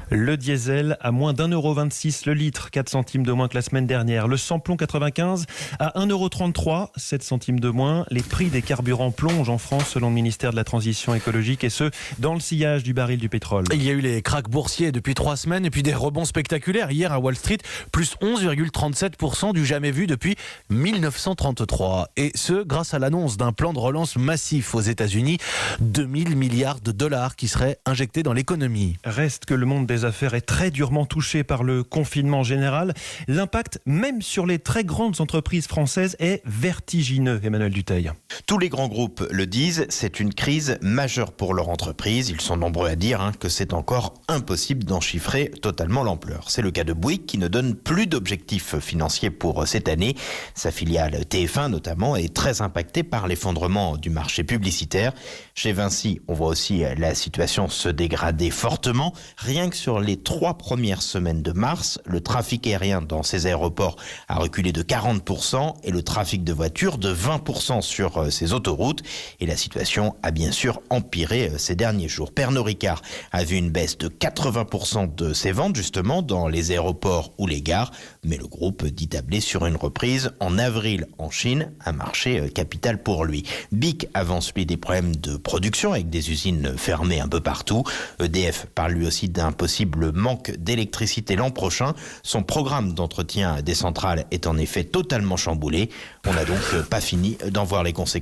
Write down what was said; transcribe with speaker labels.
Speaker 1: Le diesel à moins d'1,26 € le litre, 4 centimes de moins que la semaine dernière. Le samplon 95 à 1,33 €, 7 centimes de moins. Les prix des carburants plongent en France selon le ministère de la Transition écologique et ce, dans le sillage du baril du pétrole.
Speaker 2: Il y a eu les cracks boursiers depuis 3 semaines et puis des rebonds spectaculaires. Hier à Wall Street, plus 11,37% du jamais vu depuis 1933. Et ce, grâce à l'annonce d'un plan de relance massif aux États-Unis, 2000 milliards de dollars qui seraient injectés dans l'économie.
Speaker 1: Reste que le monde des affaires est très durement touché par le confinement général. L'impact, même sur les très grandes entreprises françaises, est vertigineux, Emmanuel Dutheil.
Speaker 3: Tous les grands groupes le disent, c'est une crise majeure pour leur entreprise. Ils sont nombreux à dire que c'est encore impossible d'en chiffrer totalement l'ampleur. C'est le cas de Bouygues qui ne donne plus d'objectifs financiers pour cette année. Sa filiale TF1 notamment est très impactée par l'effondrement du marché publicitaire. Chez Vinci, on voit aussi la situation se dégrader fortement. Rien que sur les 3 premières semaines de mars, le trafic aérien dans ces aéroports a reculé de 40% et le trafic de voitures de 20% sur ces autoroutes. Et la situation a bien sûr empiré ces derniers jours. Pernod Ricard a vu une baisse de 80% de ses ventes justement dans les aéroports ou les gares. Mais le groupe dit tabler sur une reprise en avril en Chine, un marché capital pour lui. BIC avance lui des problèmes de production avec des usines fermées un peu partout. EDF parle lui aussi d'un possible manque d'électricité l'an prochain. Son programme d'entretien des centrales est en effet totalement chamboulé. On n'a donc pas fini d'en voir les conséquences.